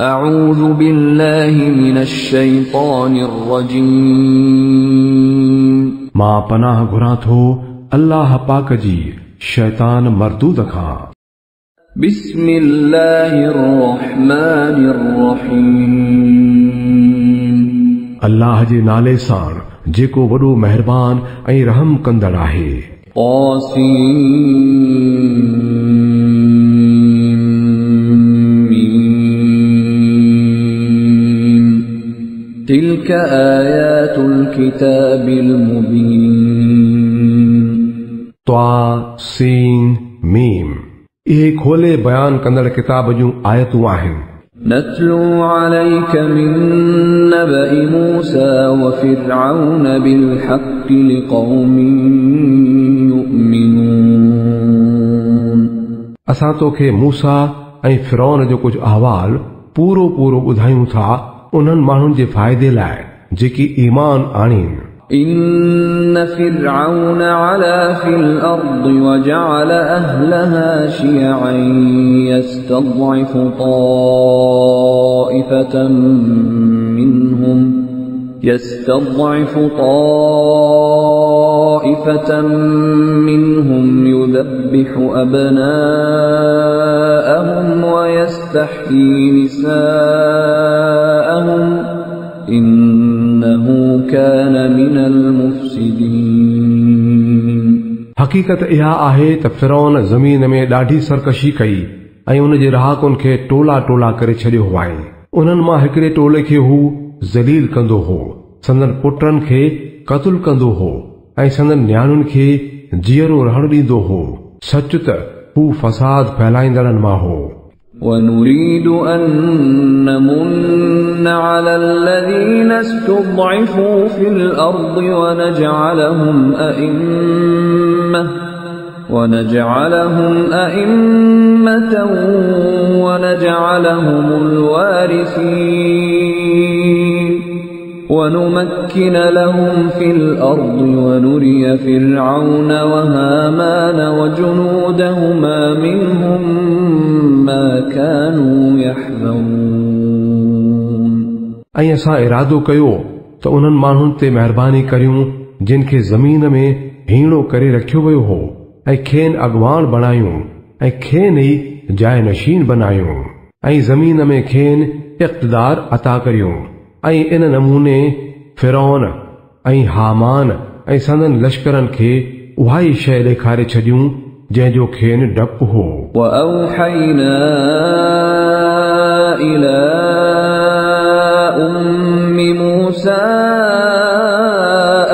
أعوذ بالله من الشيطان الرجيم मां पनाह घुरां थो अल्लाह पाक जी शैतान मरदूद खां। बिस्म अल्लाहिर रहमानिर रहीम अल्लाह जे नाले सां जेको वॾो मेहरबान ऐं रहम कंदड़ आहे। तिल्क आयातुल किताबिल मुबीन त्वा सीन मीम इहे खोले बयान कंदड़ किताब जूं आयतूं आहिनि। नत्लू अलैक मिन नबइ मूसा व फिरऔन बिल हक़्क़ि लिक़ौमिन युमिनून असां तोखे मूसा ऐं फिरौन जो कुझु अहवाल पूरो पूरो ॿुधायूं था उन्हनि माण्हुनि जे फ़ाइदे लाइ जेकी ईमान आणीनि। إن فرعون علا في الأرض وجعل أهلها شيعا يستضعف طائفة منهم يذبح أبناءهم ويستحيي نساءهم إنه كان من المفسدين हक़ीक़त इहा आहे त फिरौन ज़मीन में ॾाढी सरकशी कई ऐं उन जे रहाकुनि खे टोला टोला करे छॾियो हुआईं। उन्हनि मां हिकिड़े टोले खे हू ज़लील कंदो हो, संदन पुटनि खे क़त्ल कंदो हो ऐं संदन न्याणुनि खे जीअरो रहण ॾींदो हो। सच त हू फ़साद फैलाईंदड़नि मां हो। ونريد أن نمن على الذين استضعفوا في الأرض ونجعلهم أئمة ونجعلهم الوارثين ونمكن لهم في الأرض ونري فرعون وهامان وجنودهما منهم ما كانوا يحذرون ऐं असां इरादो कयो त उन्हनि माण्हुनि ते महिरबानी करियूं जिन खे ज़मीन में हीणो करे रखियो वियो हो ऐं खेनि अॻवान बणायूं ऐं खेनि ई जाइ नशीन बनायूं ऐं ज़मीन में खेनि इक़्तिदार अता करियूं। ऐं इन नमूने फिरौन ऐं हामान ऐं संदन लश्करनि खे उहा ई शइ ॾेखारे छॾियूं जंहिंजो खेनि डपु हो। وأوحينا إلى أم موسى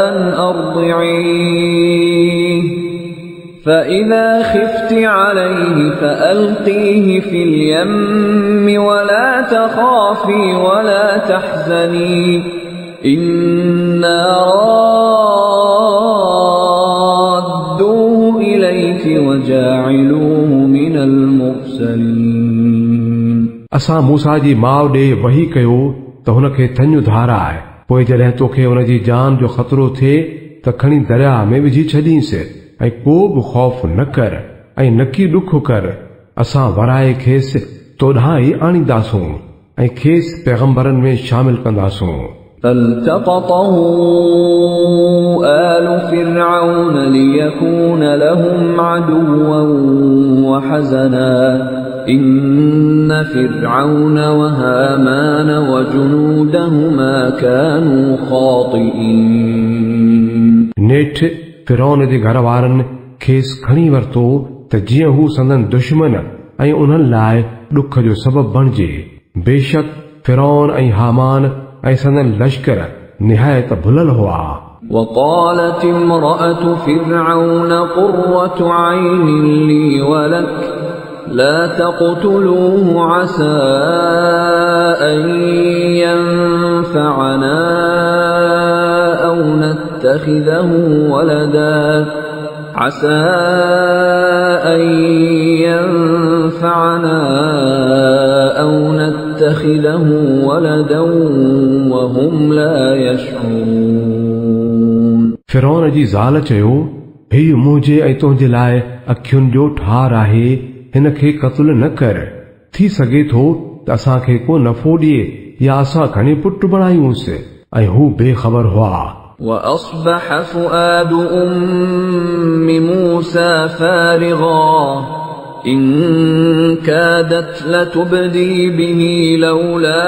أن أرضعيه فإذا خفت عليه فألقيه في اليم ولا تخافي ولا تحزني إنا رادوه إليك وجاعلوه من المرسلين असां मूसा जी माउ ॾे वही कयो त हुन खे थञु धाराए, पोइ जॾहिं तोखे हुन जी जान जो ख़तरो थिए त खणी दरिया में विझी छॾींसि ऐं को बि ख़ौफ़ न कर ऐं न की ॾुख कर। असां वराए खेसि तोॾां ई आणींदासूं ऐं खेसि पैगंबरनि में शामिल कंदासूं। فالتقطه آل فرعون ليكون لهم عدوا وحزنا إن فرعون وهامان وجنودهما كانوا خاطئين नेठ फिरौन जे घर वारनि खेसि खणी वरितो त जीअं हू संदन दुश्मन ऐं उन्हनि लाइ ॾुख जो सबबु बणिजे। बेशक फिरौन ऐं हामान ऐं संदन लश्कर निहायत भुलल हुआ। وقالت امرأة فرعون قرة عين لي ولك لا تقتلوه عسى أن ينفعنا أو نتخذه ولدا عسى أن ينفعنا أو نتخذه ولدا وهم لا يشعرون फिरौन जी ज़ाल चयो, हीउ मुंहिंजे ऐं तुंहिंजे लाइ अखियुनि जो ठार आहे, हिन खे क़त्ल न कर। थी सघे थो त असांखे को नफ़ो ॾिए या असां घणे पुट बणायूंसि ऐं हू बेख़बर हुआ। وأصبح فؤاد أم موسى فارغا إن كادت لتبدي به لولا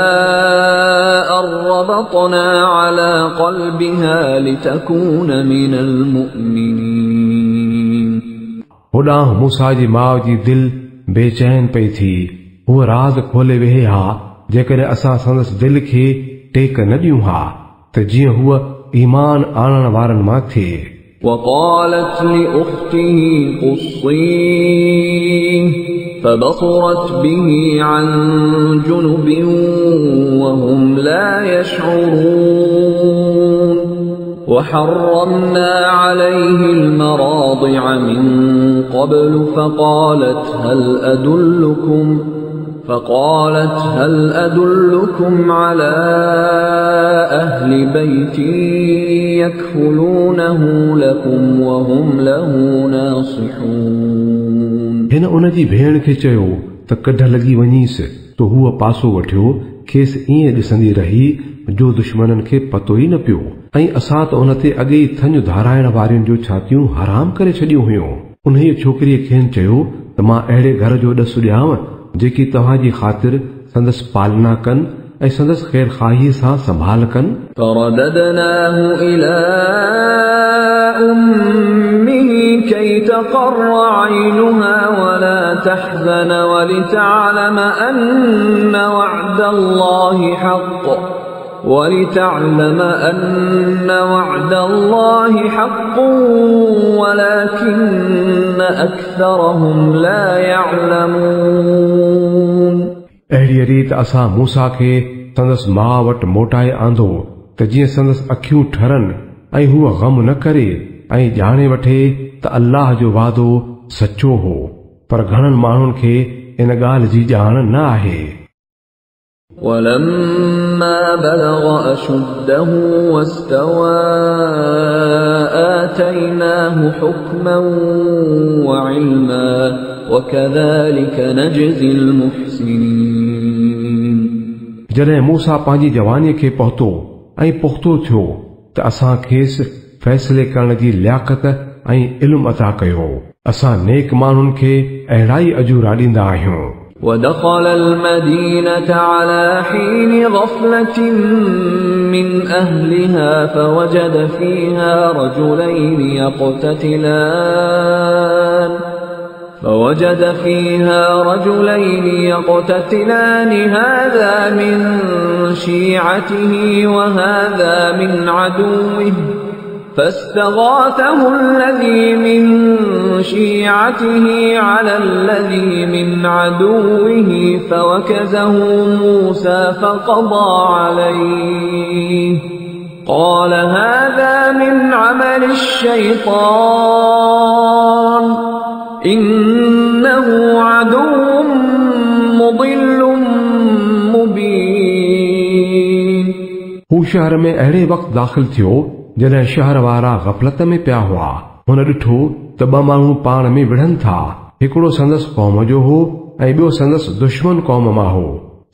أن ربطنا على قلبها لتكون من المؤمنين होॾां मूसा जी माउ जी दिल बेचैन पई थी। हूअ राज़ खोले वेहे हा जेकॾहिं असां संदसि दिल खे टेक न ॾियूं हा त जीअं हूअ ईमान आणण वारनि मां थिए। وقالت لأخته قصيه فبصرت به عن جنب وهم لا يشعرون وحرمنا عليه المراضع من قبل فقالت هل أدلكم على أهل بيت يكفلونه لكم وهم له ناصحون हिन उन जी भेण खे चयो त कढ लॻी वञीसि त हूअ पासो वठियो खेसि ईअं ॾिसंदी रही जो दुश्मननि खे पतो ई न पियो ऐं असां त उन ते अॻे ई थञ धाराइण वारियुनि जो छातियूं हराम करे छॾियूं हुयूं। उन छोकिरीअ खेनि चयो त मां अहिड़े घर जो ॾसु ॾियांव जेकी तव्हांजी ख़ातिर संदसि पालना कनि ऐं संदसि ख़ैर ख़ाहीअ सां संभाल कनि। فرددناه إلى أمه كي تقر عينها ولا تحزن ولتعلم أن وعد الله حق ولكن أكثرهم لا يعلمون अहिड़ी रीत असां मूसा खे संदसि माउ वटि मोटाए आंदो त जीअं संदसि अखियूं ठरनि ऐं हूअ ग़म न करे ऐं ॼाणे वठे त अल्लाह जो वादो सचो हो, पर घणनि माण्हुनि खे इन ॻाल्हि जी ॼाण न आहे। ولما بلغ أشده واستوى آتيناه حكما وعلما وكذلك نجزي المحسنين जॾहिं मूसा पंहिंजी जवानीअ खे पहुतो ऐं पुख़्तो थियो त असां खेसि फ़ैसिले करण जी लियाक़त ऐं इल्मु अता कयो। असां नेक माण्हुनि खे अहिड़ा ई अजूरा ॾींदा आहियूं। ودخل المدينة على حين غفلة من أهلها فوجد فيها رجلين يقتتلان هذا من شيعته وهذا من عدوه فاستغاثه الذي من شيعته على الذي من عدوه فوكزه موسى فقضى عليه قال هذا من عمل الشيطان إنه عدو مضل مبين हू शहर में अहिड़े वक़्तु दाख़िल थियो जॾहिं शहर वारा ग़फ़लत में पिया हुआ। हुन ॾिठो त ॿ माण्हू पाण में विढ़नि था, हिकिड़ो संदसि क़ौम जो हो ऐं ॿियो संदसि दुश्मन क़ौम मां हो।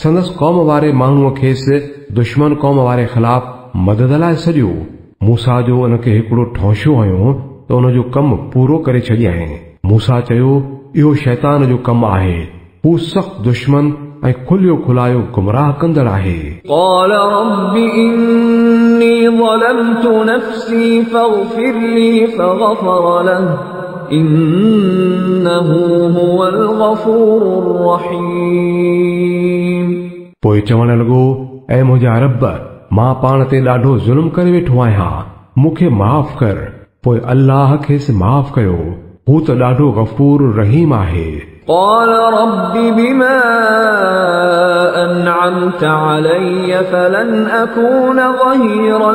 संदसि क़ौम वारे माण्हूअ खेसि दुश्मन क़ौम वारे ख़िलाफ़ मदद लाइ सॼो। मूसा जो उन खे हिकिड़ो ठौंशो हयो त उन जो कमु पूरो करे छॾियईं। मूसा चयो इहो शैतान जो कमु आहे, हू सख़्त दुश्मन ऐं खुलियो खुलायो गुमराह कंदड़ आहे। قال رب إني ظلمت نفسي فاغفر لي فغفر له إنه هو الغفور الرحيم पोइ चवण लॻो ऐ मुंहिंजा रब, मां पाण ते ॾाढो ज़ुल्म करे वेठो आहियां, मूंखे माफ़ कर। पोइ अल्लाह खेसि माफ़ कयो, हू त ॾाढो गफ़ूर रहीम आहे। قال رب بما أنعمت علي فلن أكون ظهيرا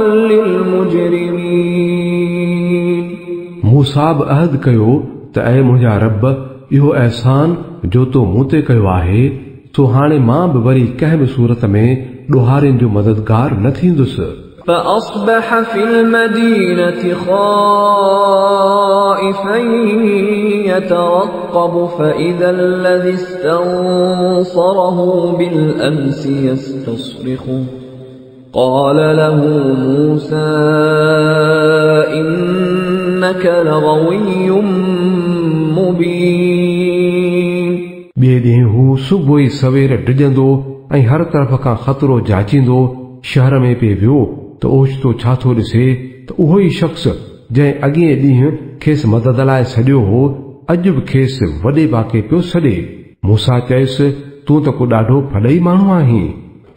للمجرمين मूसा बि अहद कयो त ऐ मुंहिंजा रब, इहो अहसान जो तो मूं ते कयो आहे, तो हाणे मां बि वरी कंहिं बि सूरत में ॾोहारियुनि जो मददगार न थींदुसि। فأصبح في المدينة خائفا يترقب فإذا الذي استنصره بالأمس يستصرخه قال له موسى إنك لغوي مبين. ॿिए ॾींहुं हू सुबुह ई सवेर डिॼंदो ऐं हर तरफ़ खां ख़तरो जाचींदो शहर में पिए वियो त ओचितो छा थो ॾिसे त उहो ई शख़्स जंहिं अॻिए ॾींहुं खेसि मदद लाइ सॾियो हो अॼु बि खेसि वॾे वाके पियो सॾे। मूसा चयसि तूं त को ॾाढो फॾई माण्हू आहीं।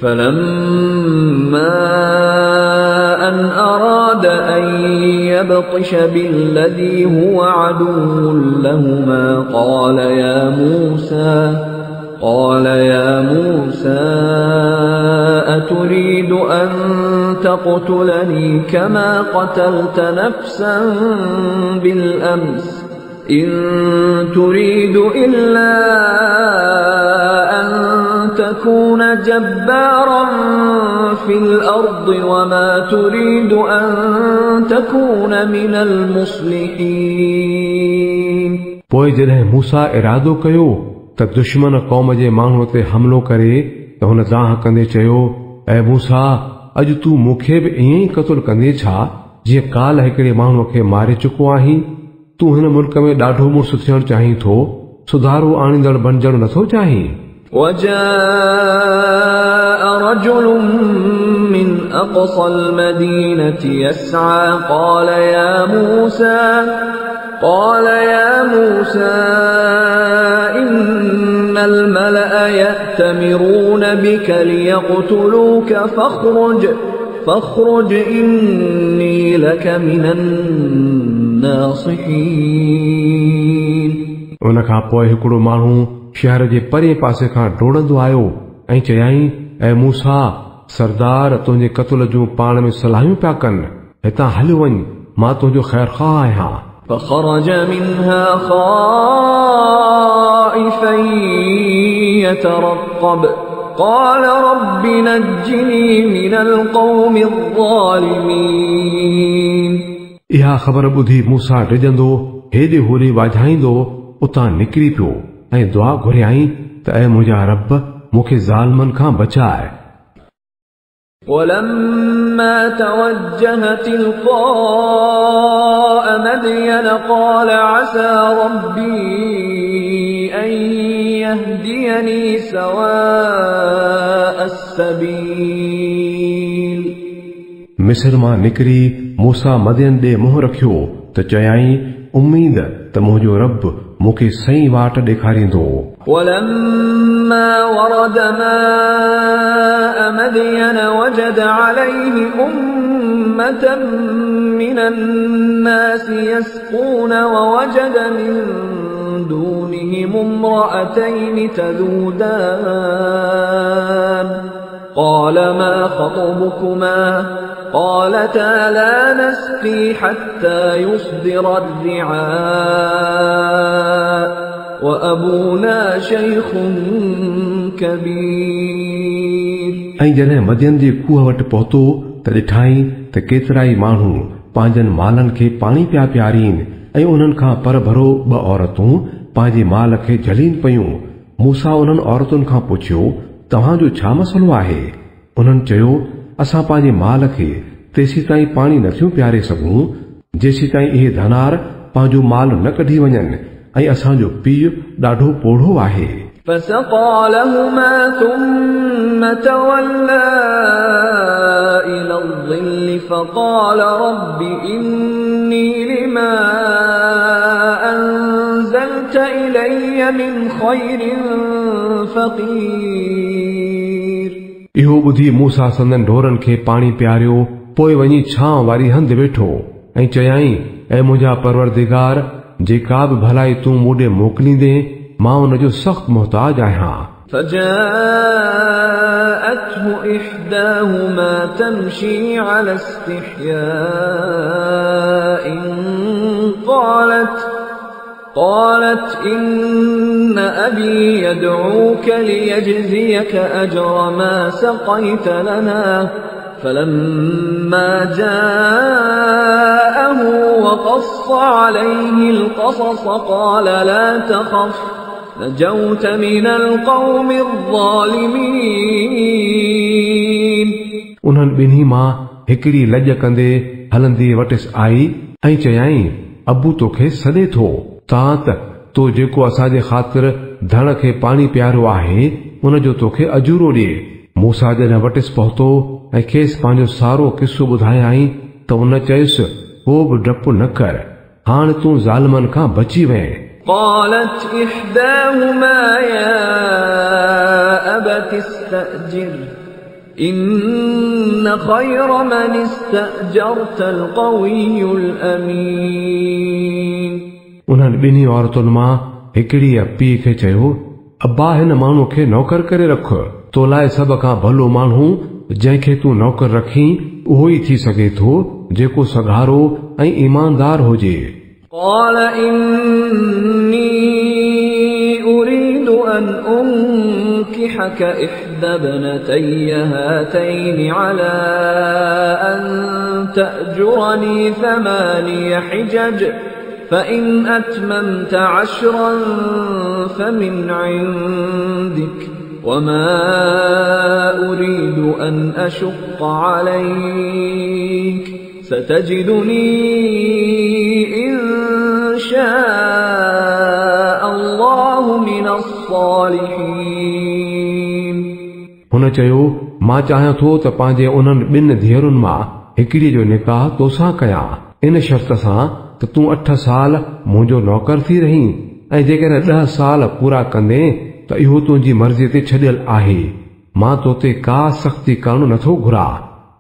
فلما أن أراد أن يبطش بالذي هو عدو لهما قال يا موسى أتريد أن تقتلني كما قتلت نفسا بالأمس إن تريد إلا أن تكون جبارا في الأرض وما تريد أن تكون من المصلحين. पोइ जॾहिं मूसा इरादो कयो त दुश्मन क़ौम जे माण्हूअ ते हमिलो करे त हुन दाह कंदे चयो ऐ मूसा अॼु तूं मूंखे बि ईअं ई क़तल कंदे छा जीअं काल हिकिड़े माण्हूअ खे मारे चुको आहीं। तूं हिन मुल्क में ॾाढो मुड़ुसु थियणु चाहीं थो सुधारो आणींदड़ बणजणु नथो चाहीं। وجاء رجل من أقصى المدينة يسعى قال يا موسى إن الملأ يأتمرون بك ليقتلوك فاخرج إني لك من الناصحين. उन खां पोइ हिकिड़ो माण्हू शहर जे परे पासे खां डोड़ंदो आयो ऐं चयाईं ऐ मूसा सरदार तुंहिंजे क़त्ल जूं पाण में सलाहियूं पिया कनि हितां हली वञ मां तुंहिंजो ख़ैर ख़्वाह आहियां. فخرج منها خائفا يترقب قال رب نجني من القوم الظالمين. इहा ख़बर ॿुधी मूसा डिॼंदो हेॾे होॾे वाझाईंदो उतां निकिरी पियो ऐं दुआ घुरियाईं त ऐ मुंहिंजा रब मूंखे ज़ालिमनि खां बचाए. ولما توجه تلقاء مدين قال عسى ربي أن يهديني سواء السبيل. मिस्र मां निकिरी मूसा मदियन ॾे मुंहुं रखियो त चयाईं उम्मीद त मुंहिंजो रब मूंखे सही वाट ॾेखारींदो. ولما ورد ماء مدين وجد عليه أمة من الناس يسقون ووجد من دونهم امرأتين تذودان قال ما خطبكما قالتا لا نسقي حتى يصدر الرعاء وأبونا شيخ كبير. ऐं जॾहिं मदियन जे खूह वटि पहुतो त ॾिठाई त केतिराई माण्हू पंहिंजनि मालनि खे पाणी पिया पियारीनि ऐं उन्हनि खां पर भरो ॿ औरतूं पंहिंजे माल खे झलीन पयूं. मूसा उन्हनि औरतुनि खां पुछियो तव्हांजो छा मसलो आहे? उन्हनि चयो असां पंहिंजे माल खे तेसी ताईं पाणी नथियूं पियारे सघूं जेसी ताईं इहे धनार पंहिंजो माल न कढी वञनि ऐं असांजो पीउ ॾाढो पोढ़ो आहे. فسقى لهما ثم تولى إلى الظل فقال رب إني لما أنزلت إلي من خير فقير. इहो ॿुधी मूसा संदन ढोरनि खे पाणी पियारियो पोइ वञी छांव वारी हंधि वेठो ऐं चयाईं ऐ मुंहिंजा परवरदिगार जेका बि भलाई तूं मूं ॾे मोकिलींदे मां उनजो सख़्त मुहताज आहियां. فجاءته إحداهما تمشي على استحياء قالت إن أبي يدعوك ليجزيك أجر ما سقيت لنا فلما جاءه وقص عليه القصص قال لا تخف نجوت من القوم الظالمين. उन्हनि ॿिन्ही मां हिकिड़ी लॼ कंदे हलंदी वटिस आई ऐं चयाईं अबू तोखे सॾे थो तां त तो जेको असांजे ख़ातिर धण खे पाणी पियारो आहे उनजो तोखे अजूरो ॾिए. मूसा जॾहिं वटिस पहुतो ऐं खेसि पंहिंजो सारो किस्सो ॿुधायई त उन चयुसि को बि डपु न कर हाणे तूं ज़ालिमनि खां बची वएं. قالت إحداهما يا أبت استأجر إن خير من استأجرت القوي الأمين. उन्हनि ॿिन्ही औरतुनि मां हिकिड़ी पीउ खे चयो अब्बा हिन माण्हू खे नौकर करे रख तो लाइ सभ खां भलो माण्हू जंहिंखे तूं नौकर रखी उहो ई थी सघे थो जेको सगारो ऐं ईमानदार हुजे. قال إني أريد أن أنكحك إحدى ابنتي هاتين على أن تأجرني 8 حجج فإن أتممت 10 فمن عندك وما أريد أن أشق عليك ستجدني إن شاء الله من الصالحين. हुन चयो मां चाहियां थो त पंहिंजे उन्हनि 2 धीअरुनि मां हिकिड़ी जो निकाह तोसां कयां इन शर्त सां त तूं 8 साल मुंहिंजो नौकर थी रहीं ऐं जेकॾहिं 10 साल पूरा कंदे त इहो तुंहिंजी मर्ज़ीअ ते छॾियल आहे. मां तोते का सख़्ती करणु नथो घुरां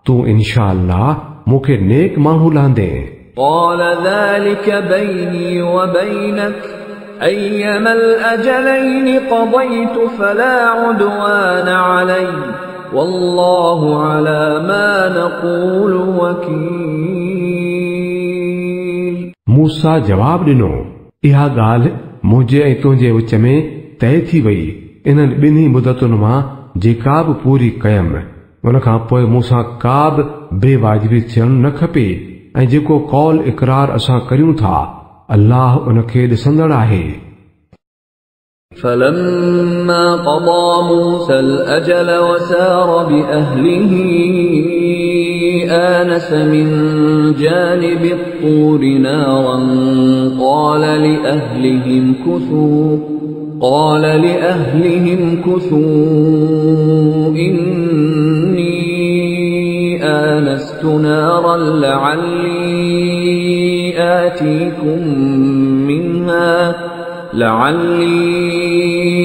तूं इनशा अल्लाह मूंखे नेक माण्हू लांदे. قال ذلك بيني وبينك أيما الأجلين قضيت فلا عدوان علي والله على ما نقول وكيل. मूसा जवाब ॾिनो इहा ॻाल्हि मुंहिंजे ऐं तुंहिंजे विच में तय थी वई इन्हनि 2 मुदतुनि मां जेका बि पूरी कयमि उन खां पोइ मूंसां का बि बेवाजिबी थियणु न खपे ऐं जेको कौल इक़रार असां करियूं था अल्लाह उनखे ॾिसंदड़ आहे. فلما قضى موسى الأجل وسار بأهله آنس من جانب الطور نارا قال لأهلهم كثوا إني آنست نارا لعلي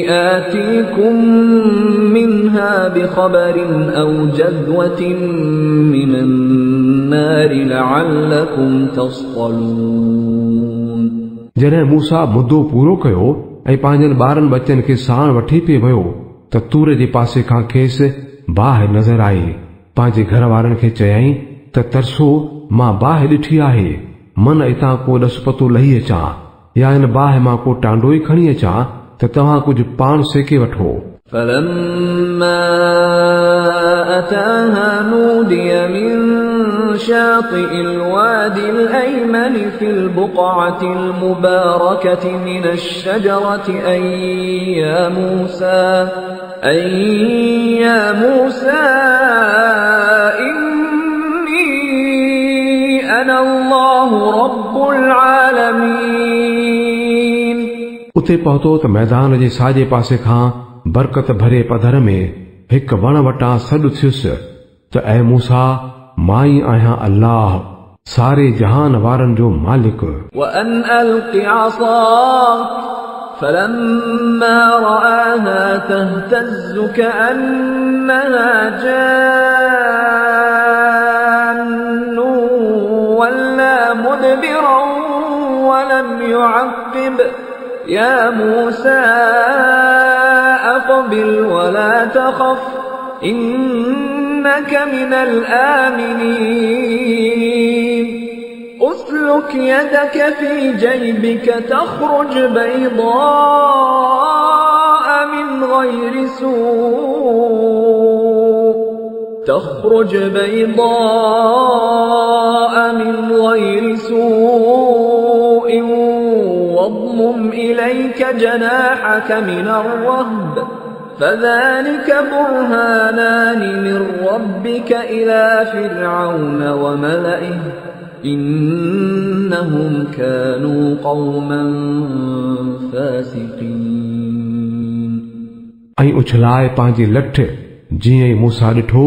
آتيكم منها بخبر أو جذوة من النار لعلكم تصطلون. जॾहिं मूसा मुद्दो पूरो कयो ऐं पंहिंजनि 12 बचनि खे साण वठी पिए वियो त तूर जे पासे खां खेसि बाहि नज़र आई. पंहिंजे घर वारनि खे चयाईं त तरसो मां बाहि ॾिठी आहे मन इतां को ॾसपतो लही अचां या इन बाहि मां को टांडो ई खणी अचां त तव्हां कुझु पाण सेके वठो. فلما أتاها نودي من شاطئ الوادي الأيمن في البقعة المباركة من الشجرة أي يا موسى إني أنا الله رب العالمين. उते पहुतो त मैदान जे साॼे पासे खां बरकत भरे पधर में हिकु वण वटां सॾु थियुसि त ऐ मूसा मां ई आहियां अल्लाह सारे जहान वारनि जो मालिक. وأن ألق عصاك فلما رآها تهتز كأنها جان ولا مدبرا ولم يعقب يا موسى أقبل ولا تخف إنك من الآمنين. أسلك يدك في جيبك تخرج بيضاء من غير سوء تخرج بيضاء من غير سوء واضمم إليك جناحك من الرهب فذلك برهانان من ربك إلى فرعون وملئه إنهم كانوا قوما فاسقين ऐं उछलाए पंहिंजी लठ जीअं ई मूसा ॾिठो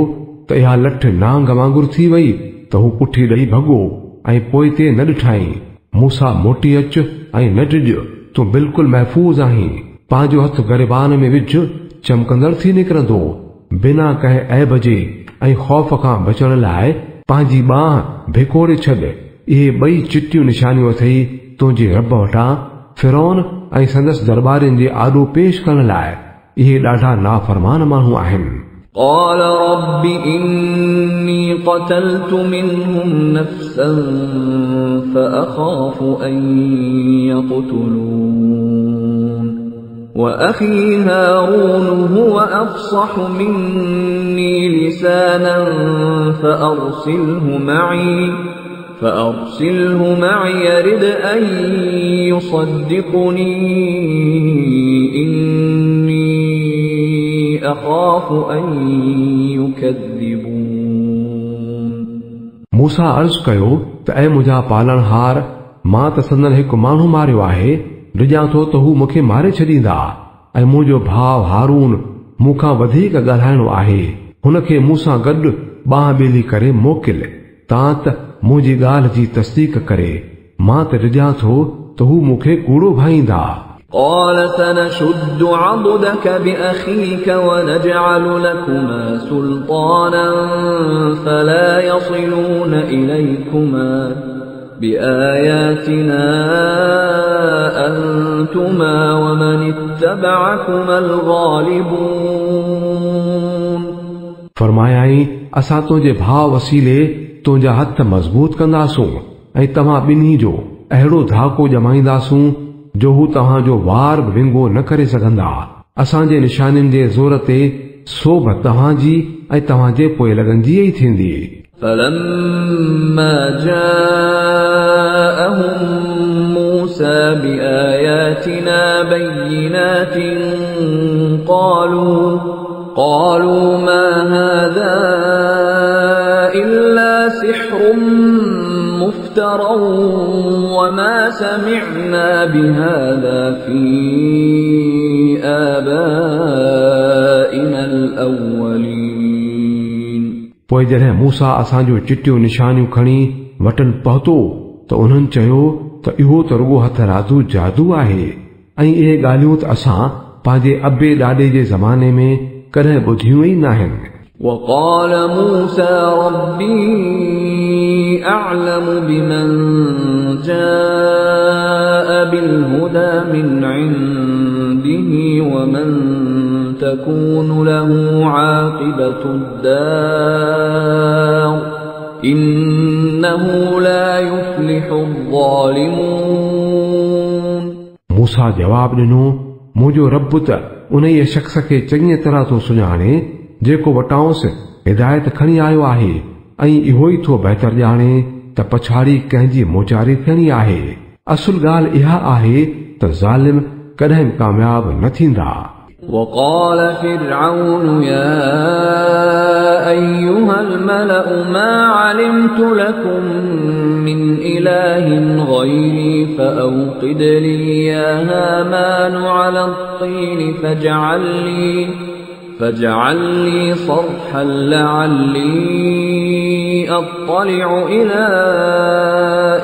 त इहा लठ नांग वांगुरु थी वई त हू पुठी ॾेई भॻो ऐं पोइ ते न ॾिठाई मूसा मोटी अच ऐं न डिॼ तूं बिल्कुलु महफ़ूज़ आहीं पंहिंजो हथ ग़रीबान में विझ चमकंदड़ थी निकिरंदो बिना कंहिं ऐब जे ऐं ख़ौफ़ खां बचण लाइ पंहिंजी बांह भिकोड़े छॾ इहे ॿई चिटियूं निशानियूं अथई तुंहिंजे रब वटां फिरौन ऐं संदसि दरबारियुनि जे आॾो पेश करण लाइ इहे ॾाढा नाफ़रमान माण्हू आहिनि قال رب إني قتلت منهم نفسا فأخاف أن يقتلون وأخي هارون هو أفصح مني لسانا فأرسله معي يرد أن يصدقني إني أخاف أن يكذبون मूसा अर्ज़ कयो त ऐं मुंहिंजा पालणहार मां त संदन हिकु माण्हू मारियो आहे ॾिजां थो त हू मूंखे मारे छॾींदा ऐं मुंहिंजो भाउ हारून मूंखां वधीक ॻाल्हाइणो आहे हुनखे मूंसां गॾु बांह ॿेली करे मोकिल तां त मुंहिंजी ॻाल्हि जी तस्दीक करे मां त ॾिजां थो त हू मूंखे कूड़ो भाईंदा قال سنشد عضدك بأخيك ونجعل لكما سلطانا فلا يصلون إليكما بآياتنا أنتما ومن اتبعكما الغالبون फरमायाई असां तुंहिंजे भाउ वसीले तुंहिंजा हथ मज़बूत कंदासूं ऐं तव्हां ॿिन्ही जो अहिड़ो धाको ॼमाईंदासूं जो हू तव्हांजो वार बि विंगो न करे सघंदा असांजे निशानियुनि जे ज़ोर ते सोभ तव्हांजी ऐं तव्हांजे पोइ लॻंदी ई थींदी فلما جاءهم موسى بآياتنا بينات قالوا ما هذا إلا سحر مفترى وما سمعنا بهذا في آبائنا الأولين पोइ जॾहिं मूसा असांजो चिटियूं निशानियूं खणी वटन पहुतो त उन्हनि चयो त इहो त रुगो हथ राज़ू जादू आहे ऐं इहे ॻाल्हियूं त असां पंहिंजे अबे ॾाॾे जे ज़माने में कॾहिं ॿुधियूं ई नाहिनि وقال موسى ربي أعلم بمن جاء بالهدى من عنده ومن تكون له عاقبة الدار إنه لا يفلح الظالمون मूसा जवाब ॾिनो मुंहिंजो रब त उन शख़्स खे चङी तरह थो सुञाणे जेको वटांसि हिदायत खणी आयो आहे ऐं इहो ई थो बहितर ॼाणे त पछाड़ी कंहिंजी मोचारी थियणी आहे असुल ॻाल्हि इहा आहे त ज़ालिम कॾहिं कामयाब न थींदा وقال فرعون يا أيها الملأ ما علمت لكم من إله غيري فأوقد لي يا هامان على الطين فاجعل لي صرحا لعلي أطلع إلى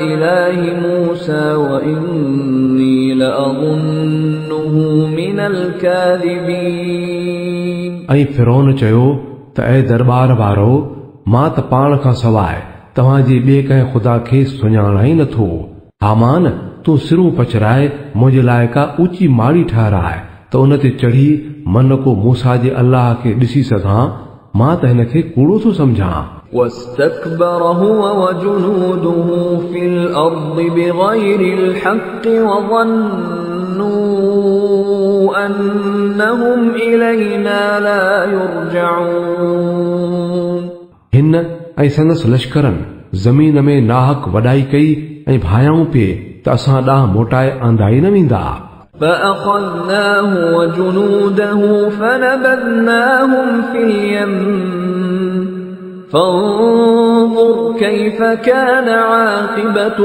إله موسى وإني لأظنه من الكاذبين ऐं फिरौन चयो त ऐ दरबार वारो मां त पाण खां सवाइ तव्हांजे ॿिए कंहिं ख़ुदा खे सुञाणा ई नथो हामान तूं सिरूं पचराए मुंहिंजे लाइ का ऊची माड़ी ठाराए त उन ते चढ़ी मन को मूसा जे अल्लाह खे ॾिसी सघां मां त हिन खे कूड़ो थो सम्झां واستكبر هو وجنوده في الأرض بغير الحق وظنوا أنهم إلينا لا يرجعون हिन ऐं संदसि लश्करनि ज़मीन में नाहक वॾाई कई ऐं भायाऊं पिए त असां ॾांहुं मोटाए आंदा ई न वेंदा। فأخذناه وجنوده فنبذناهم في اليم فانظر كيف كان عاقبة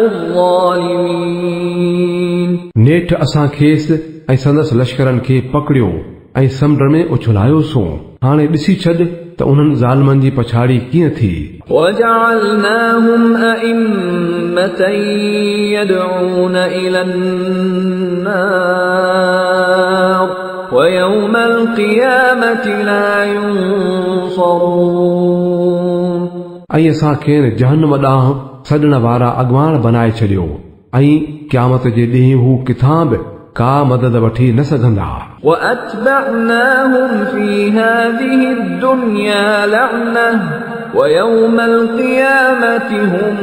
الظالمين। नेठ असां खेसि ऐं संदसि लश्करनि खे पकड़ियो ऐं समुंड में उछलायोसीं। हाणे ॾिसी छॾ त उन्हनि ज़ालिमनि जी पछाड़ी कीअं थी। وجعلناهم أئمة يدعون إلى النار ويوم القيامة لا ينصرون। ऐं असां खेनि जहन्नम ॾांहुं सॾण वारा अॻवान बनाए छॾियो ऐं क़यामत जे ॾींहुं हू किथां बि का मदद वठी न सघंदा। وأتبعناهم في هذه الدنيا لعنة ويوم القيامة هم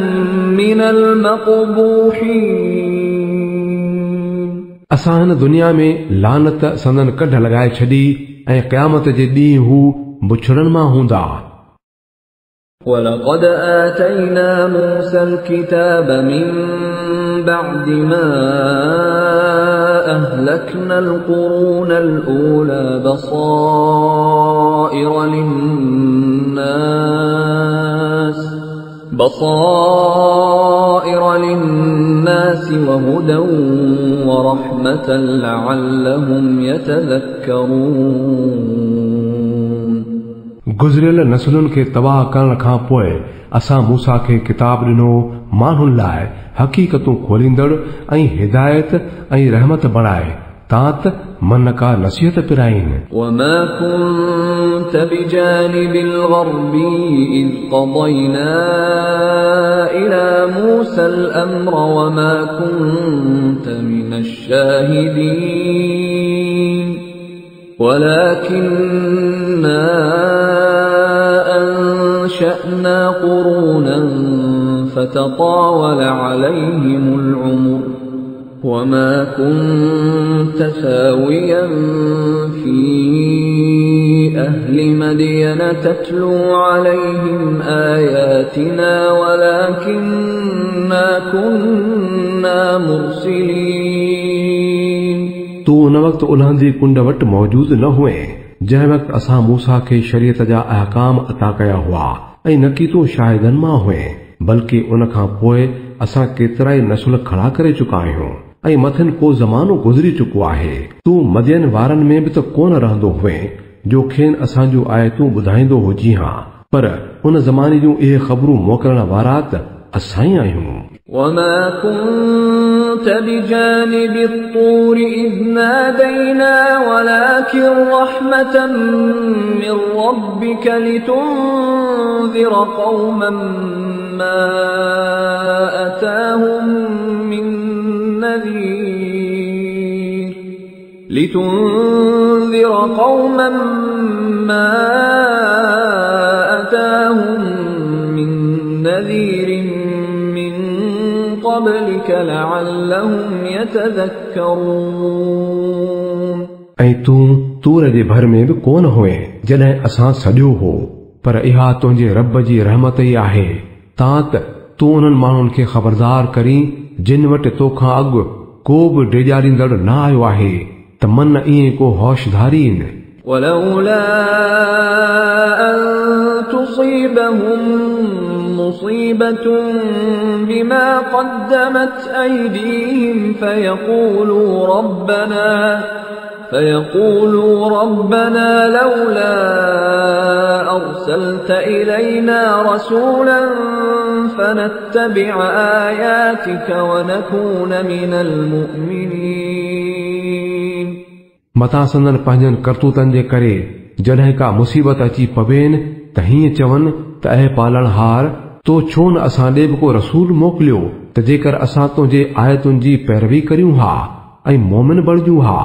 من المقبوحين। असां हिन दुनिया में लानत संदन कढ लॻाए छॾी ऐं क़यामत जे ॾींहुं हू बुछड़नि मां हूंदा। ولقد آتينا موسى الكتاب من بعد ما أهلكنا القرون الأولى بصائر للناس وهدى ورحمة لعلهم يتذكرون। गुज़रियल नसलुनि खे तबाह करण खां पोइ असां मूसा खे किताब ॾिनो माण्हुनि लाइ हक़ीक़तूं खोलींदड़ ऐं हिदायत ऐं रहमत बणाए तां त मन का नसीहत पिराइनि। وما كنت بجانب الغربي إذ قضينا إلى موسى الأمر وما كنت من الشاهدين ولكننا أنشأنا قرونا فتطاول عليهم العمر وما كنت ثاويا في أهل مدين تتلو عليهم آياتنا ولكننا كنا مرسلين। तू उन वक़्तु उन्हनि जी कुंड वटि मौजूद न हुए जंहिं वक़्तु असां मूसा खे शरीयत जा अहकाम अता कया हुआ ऐं न की तूं शाहिदनि मां हुए बल्कि उन खां पोइ असां केतिरा ई नसुल खड़ा करे चुका आहियूं ऐं मथनि को ज़मानो गुज़री चुको आहे। तूं मदियन वारनि में बि त कोन रहंदो हुए जो खेनि असां जूं आयतूं ॿुधाईंदो हुजी हा पर उन ज़माने जूं इहे ख़बरूं मोकिलण वारा त असां ई आहियूं। وما كنت بجانب الطور إذ نادينا ولكن رحمة من ربك لتنذر قوما ما أتاهم من نذير من قبلك لعلهم يتذكرون। ऐं तूं तूर जे भर में बि कोन हुए जॾहिं असां सॼो हो पर इहा तुंहिंजे रब जी रहमत ई आहे तां त तूं उन्हनि माण्हुनि खे ख़बरदार करी जिन वटि तोखां अॻु को बि डेॼारींदड़ न आयो आहे त मन ईअं को होशधारी न। ولولا أن تصيبهم مصيبة بما قدمت أيديهم فيقولوا ربنا لولا أرسلت إلينا رسولا فنتبع آياتك ونكون من المؤمنين। मता संदन पंहिंजनि करतूतनि जे करे जॾहिं का मुसीबत अची पवेनि त हीअं चवनि त ऐं पालणहार तो छो न असां ॾे बि को रसूल मोकिलियो त जेकर असां तुंहिंजे आयतुनि जी पैरवी करियूं हा ऐं मोमिन बणिजूं हा।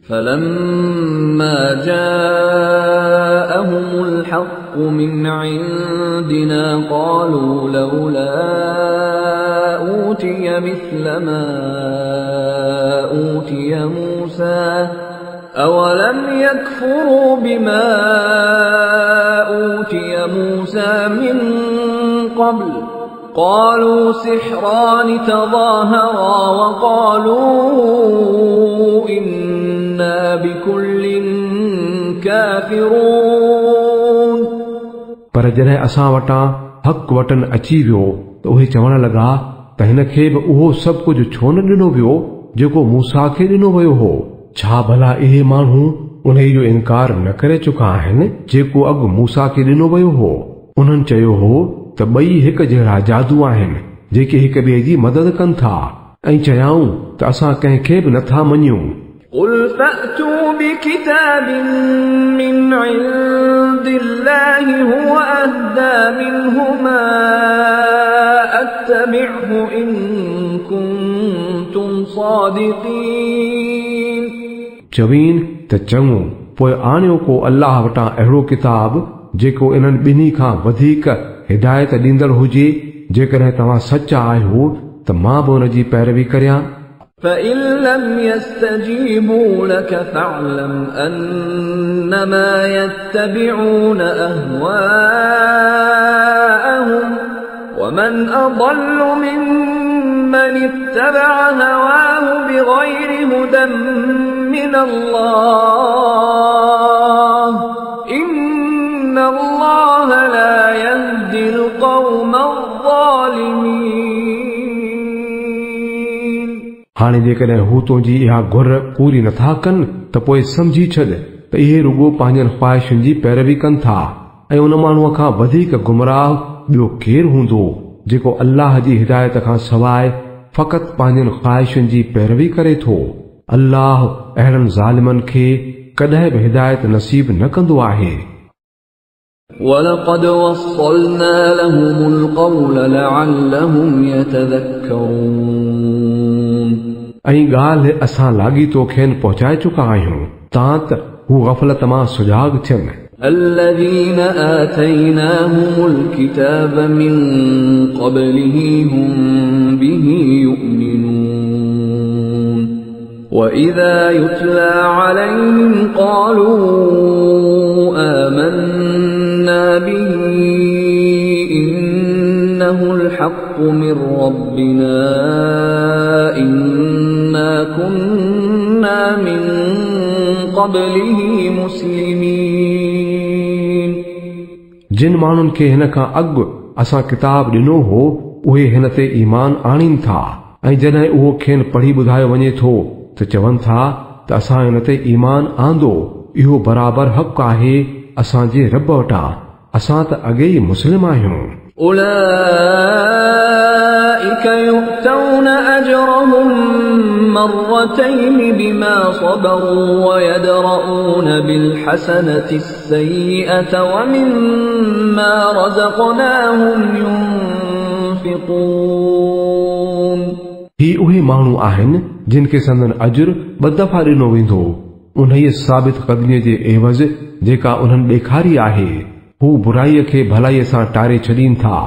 فلما جاءهم الحق من عندنا قالوا لولا أوتي مثل ما أوتي موسى أولم يكفروا بما أوتي موسى من قبل قالوا سحران تظاهرا وقالوا إنا بكل كافرون पर जॾहिं असां वटां हक़ वटन अची वियो त उहे चवण लॻा त हिन खे बि उहो सभु कुझु छो न ॾिनो वियो जेको मूसा खे ॾिनो वियो हो। छा भला इहे माण्हू उन जो इनकार न करे चुका आहिनि जेको अॻु मूसा खे ॾिनो वियो हो। उन्हनि चयो हो त ॿई हिक जहिड़ा जादू आहिनि जेके हिक ॿिए जी मदद कनि था ऐं चयाऊं त असां कंहिंखे बि नथा मञूं। قل فأتوا بكتاب من عند الله هو أهدى منهما أتبعه إن كنتم صادقين चवीन त चङो पोइ आणियो को अल्लाह वटां अहिड़ो किताब जेको इन्हनि ॿिन्ही खां वधीक हिदायत ॾींदड़ हुजे। जेकॾहिं तव्हां सचा आहियो त मां बि उन जी पैरवी करियां। فإن لم يستجيبوا لك فاعلم أنما يتبعون أهواءهم ومن أضل ممن اتبع هواه بغير هدى من الله إن الله لا يهدي القوم الظالمين हाणे जेकॾहिं हू तुंहिंजी इहा घुर पूरी नथा कनि त पोइ समझी छॾ त इहे रुगो पंहिंजनि ख़्वाहिशुनि जी पैरवी कनि था ऐं उन माण्हूअ खां वधीक गुमराह ॿियो केरु हूंदो जेको अल्लाह जी हिदायत खां सवाइ फ़क़ति पंहिंजनि ख़्वाहिशुनि जी पैरवी करे थो। अल्लाह अहिड़नि ज़ालिमनि खे कॾहिं बि हिदायत नसीब न कंदो आहे। وَلَقَدْ وَصَّلْنَا لَهُمُ الْقَوْلَ لَعَلَّهُمْ يَتَذَكَّرُونَ ऐं ॻाल्हि असां लाॻीतो खेनि पहुचाए चुका आहियूं तां त हू ग़फ़लत मां सुजाॻ थियनि। الذين آتيناهم الكتاب من قبله هم به يؤمنون وإذا يتلى عليهم قالوا آمنا به إنه الحق من ربنا إنا كنا من قبله مسلمين जिन माण्हुनि खे हिन खां अॻु असां किताब ॾिनो हो उहे हिन ते ईमान आणीनि था ऐं जॾहिं उहो खेनि पढ़ी ॿुधायो वञे थो त चवनि था त असां हिन ते ईमान आंदो इहो बराबरि हक़ आहे असांजे रब वटां असां त अॻे ई मुस्लिम आहियूं। أولئك يؤتون أجرهم مرتين بما صبروا ويدرؤون بالحسنة السيئة ومما رزقناهم ينفقون ही उहे माण्हू आहिनि जिन खे संदन अजुर ॿ दफ़ा ॾिनो वेंदो उन्हीअ साबित क़दमीअ जे एवज़ जेका उन्हनि ॾेखारी आहे। हू बुराईअ खे भलाईअ सां टारे छॾीनि था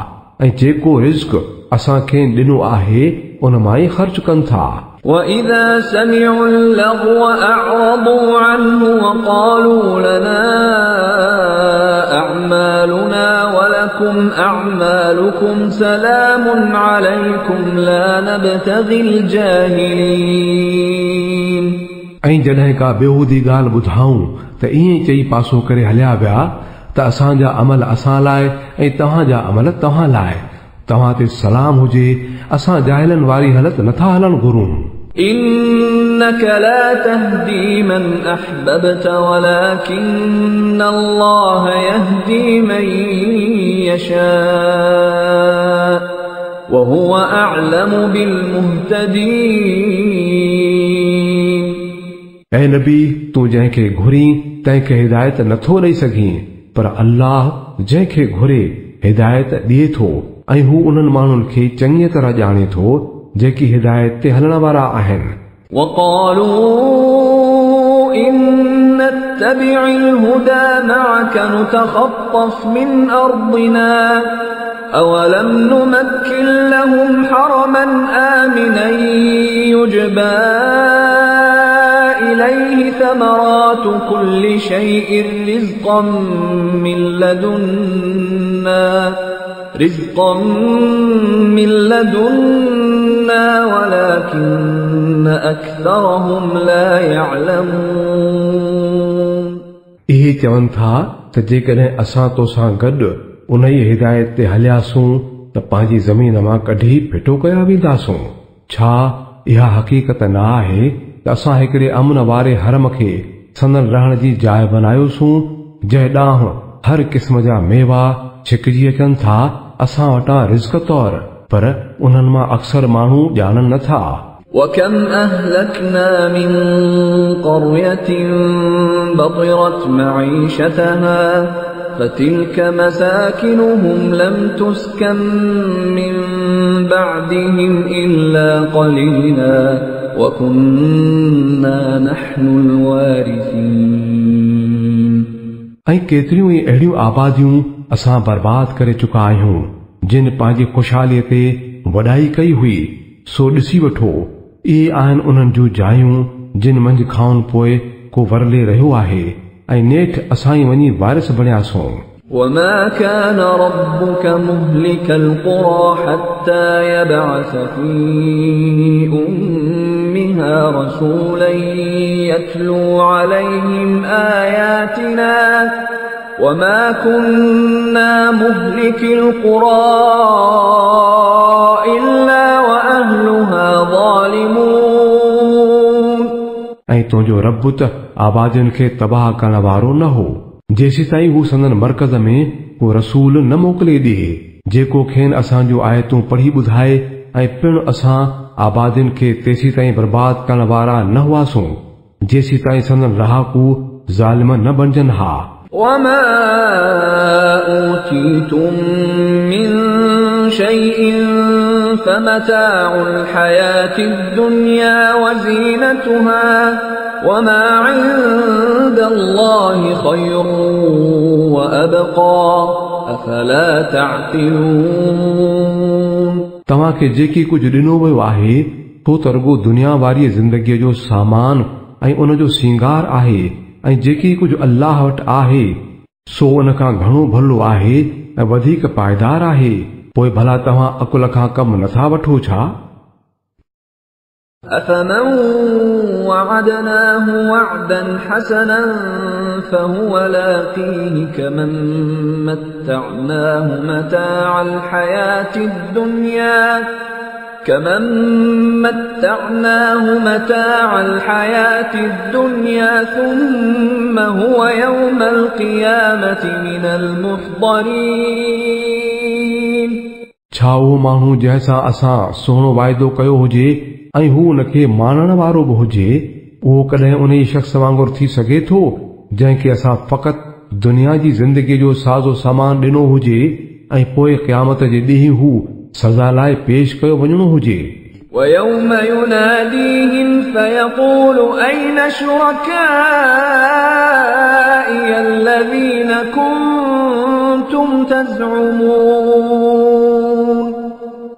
ऐं जेको रिज़्क़ असां खे ॾिनो आहे उन मां ई ख़र्च कनि था। وَإِذَا سَمِعُوا اللَّغْوَ أَعْرَضُوا عَنْهُ وَقَالُوا لَنَا أَعْمَالُنَا وَلَكُمْ أَعْمَالُكُمْ سَلَامٌ عَلَيْكُمْ لَا نَبْتَغِي الْجَاهِلِينَ ऐं जॾहिं का बेहूदी ॻाल्हि ॿुधाऊं त ईअं चई पासो करे हलिया विया त असांजा अमल असां लाइ ऐं तव्हांजा अमल तव्हां लाइ तव्हां ते सलाम हुजे असां जाहिलनि वारी हालत नथा हलण घुरूं। إنك لا تهدي من أحببت ولكن الله يهدي من يشاء وهو أعلم بالمهتدين ऐं नबी तूं जंहिंखे घुरी तंहिंखे हिदायत नथो ॾेई सघीं पर अल्लाह जंहिंखे घुरे हिदायत ॾिए थो ऐं हू उन्हनि माण्हुनि खे चङीअ तरह ॼाणे थो जेकी हिदायत ते हलण वारा आहिनि। وقالوا إن نتبع الهدى معك نتخطف من أرضنا أولم نمكن لهم حرما آمنا يجبى إليه عليه ثمرات كل شيء رزقا من لدنا ولكن أكثرهم لا يعلمون इहे चवनि था त जेकॾहिं असां तोसां गॾु उन ई हिदायत ते हलियासूं त पंहिंजी ज़मीन मां कढी फिटो कया वेंदासूं। छा इहा हक़ीक़त न आहे त असां हिकिड़े अमन वारे हरम खे संदन रहण जी जाइ बनायोसूं जंहिं ॾांहुं हर क़िस्म जा मेवा छिकजी अचनि था असां वटां रिज़्क़ तौर, पर उन्हनि मां अक्सर माण्हू ॼाणनि नथा। وكم أهلكنا من قرية بطرت معيشتها فتلك مساكنهم لم تسكن من بعدهم إلا قليلا وكنا نحن الوارثين ऐं केतिरियूं ई अहिड़ियूं आबादियूं असां बर्बाद करे चुका आहियूं जिन पंहिंजी ख़ुशहालीअ ते वॾाई कई हुई। सो ॾिसी वठो, इहे आहिनि उन्हनि जूं जायूं जिन मंझि खाउन पोइ को वरले रहियो आहे ऐं नेठ असां ई वञी वारिस बणियासूं। وما كان ربك مهلك القرى حتى يبعث في أمها رسولا يتلو عليهم آياتنا وما كنا مهلك القرى إلا وأهلها ظالمون ऐं तुंहिंजो रब त आबादियुनि खे तबाह करण वारो न हो जेसी ताईं हू संदन मर्कज़ में को रसूल न मोकिले ॾिए जेको खेनि असांजूं आयतूं पढ़ी ॿुधाए ऐं पिणु असां आबादियुनि खे तेसी ताईं बर्बाद करण वारा न हुआसूं जेसी ताईं संदन रहाकू ज़ालिम न बणजनि हा। وما أوتيتم من شيء فمتاع الحياة الدنيا وزينتها وما عند الله خير وأبقى أفلا تعقلون तव्हां खे जेकी कुझु ॾिनो वियो आहे तो त रुॻो दुनिया वारी ज़िंदगीअ जो सामान ऐं उन जो सींगार आहे ऐं जेकी कुझु अल्लाह वटि आहे सो उन खां घणो भलो आहे ऐं वधीक पाइदार आहे। पोइ भला तव्हां अकुल खां कम नथा वठो छा? أفمن وعدناه وعدا حسنا فهو لاقيه كمن متعناه متاع الحياة الدنيا ثم هو يوم القيامة من المحضرين छा उहो माण्हू जंहिंसां असां सुहिणो वाइदो कयो हुजे ऐं हू उनखे मानण वारो बि हुजे उहो कॾहिं उन शख़्स वांगुरु थी सघे थो जंहिंखे असां फ़क़ति दुनिया जी ज़िंदगीअ जो साज़ो सामान ॾिनो हुजे ऐं पोइ क़यामत जे ॾींहुं हू सज़ा लाइ पेश कयो वञणो हुजे। ويوم يناديهم فيقول أين شركائي الذين كنتم تزعمون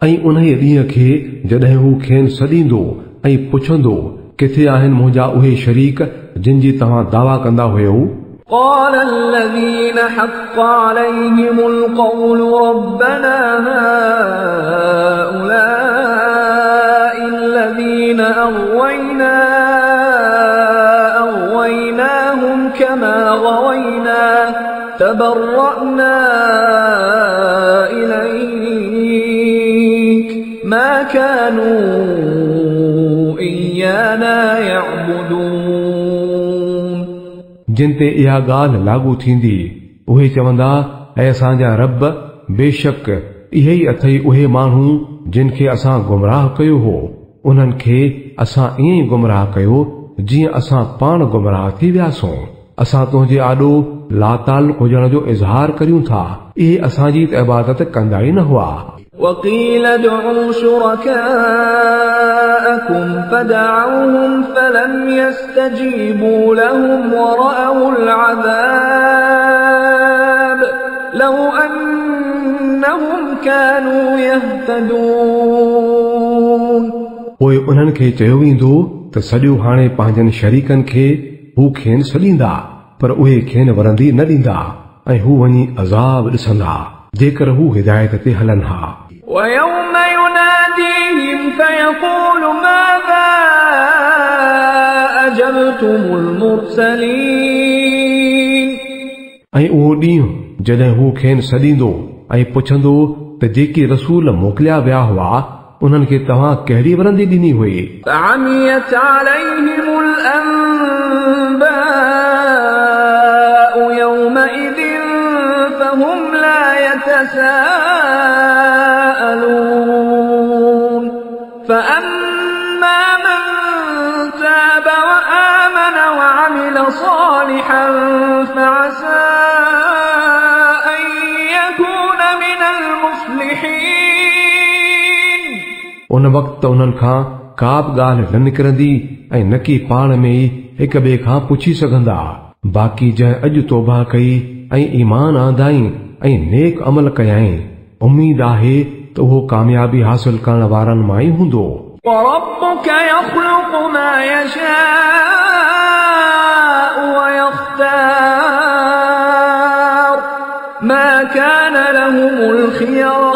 ऐं उन ॾींहं खे जॾहिं हू खेनि सॾींदो ऐं पुछंदो किथे आहिनि मुंहिंजा उहे शरीक जिन जी तव्हां दावा कंदा हुयो। قال الذين حق عليهم القول ربنا هؤلاء الذين أغويناهم كما غوينا تبرأنا إليك ما كانوا إيانا يعبدون जिन ते इहा ॻाल्हि लागू थींदी उहे चवंदा ऐं असांजा रब बेशक इहे ई अथई उहे माण्हू जिन खे असां गुमराह कयो हो उन्हनि खे असां ईअं ई गुमराह कयो जीअं असां पाण गुमराह थी वियासूं। असां तुंहिंजे आॾो लाताल हुजण जो इज़हार करियूं था इहे असांजी इबादत कंदा ई न हुआ। وقيل ادعوا شركاءكم فدعوهم فلم يستجيبوا لهم ورأوا العذاب لو أنهم كانوا يهتدون पोइ उन्हनि खे चयो वेंदो त सॼो हाणे पंहिंजनि शरीकनि खे हू खेनि सॾींदा पर उहे खेनि वरंदी न ॾींदा ऐं हू वञी अज़ाब ॾिसंदा जेकर हू हिदायत ते हलनि हा ويوم يناديهم فيقول ماذا أجبتم المرسلين ऐं उहो ॾींहुं जॾहिं हू खेनि सॾींदो ऐं पुछंदो त जेके रसूल मोकिलिया विया हुआ उन्हनि खे तव्हां कहिड़ी वरंदी ॾिनी हुई فعميت عليهم الأنباء يومئذ فهم لا يتساءلون فأما من تاب وآمن وعمل صالحا فعسى أن يكون من المفلحين उन वक़्तु उन्हनि खां का बि ॻाल्हि न निकिरंदी ऐं न की पाण में ई हिक ॿिए खां पुछी सघंदा बाक़ी जंहिं अॼु तौबा कई ऐं ईमान आंदाई ऐं नेक अमल कयाई उम्मीद आहे त उहो कामयाबी हासिल करण वारनि मां ई हूंदो وربك يخلق ما يشاء ويختار ما كان لهم الخيرة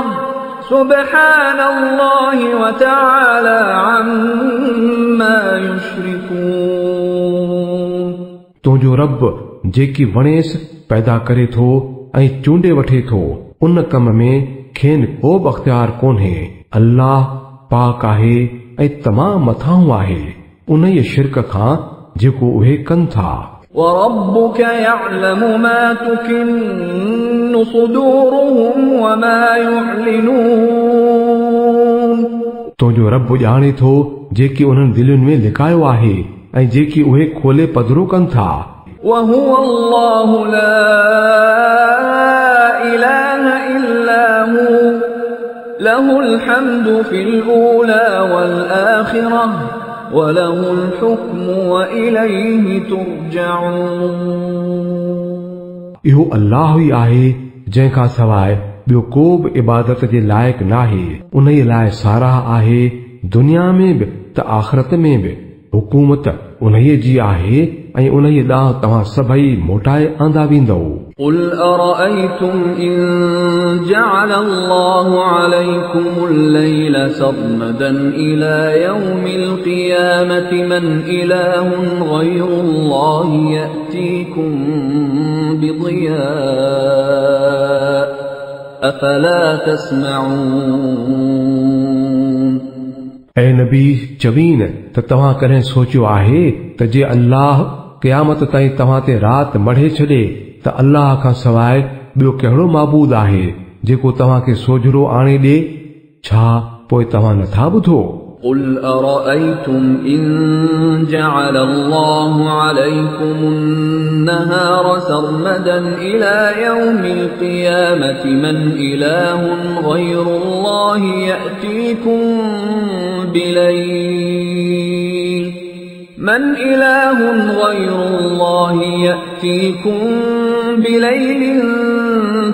سبحان الله وتعالى عما يشركون तुंहिंजो रब जेकी वणेसि पैदा करे थो ऐं चूंडे वठे थो उन कम में खेनि को बि अख़्तियार कोन्हे अल्लाह पाक आहे ऐं तमामु मथां आहे उन ई शिरक खां जेको उहे कनि था وربك يعلم ما تكن صدورهم وما يعلنون तुंहिंजो रब ॼाणे थो जेकी उन्हनि दिलुनि में लिकायो आहे ऐं जेकी उहे खोले पधरो कनि था وهو الله لا إله إلا هو له الحمد في الأولى والآخرة وله الحكم وإليه ترجعون इहो अल्लाह ई आहे जंहिंखां सवाइ ॿियो को बि इबादत जे लाइक़ नाहे उन ई लाइ साराह आहे दुनिया में बि त आख़िरत में बि हुकूमत उन जी आहे ऐं उन ॾांहुं तव्हां सभई मोटाए आंदा वेंदो قل أرأيتم إن جعل الله عليكم الليل سرمدا إلى يوم القيامة من إله غير الله يأتيكم بضياء أفلا تسمعون ऐं नबी चवीन त तव्हां कॾहिं सोचियो आहे त जे अल्लाह क़यामत ताईं तव्हां ते राति मढ़े छॾे त अल्लाह खां सवाइ ॿियो कहिड़ो माबूद आहे जेको तव्हां खे सोझरो आणे ॾे छा पोइ तव्हां नथा ॿुधो قل أرأيتم إن جعل الله عليكم النهار سرمدا إلى يوم القيامة من إله غير الله يأتيكم بليل من إله غير الله يأتيكم بليل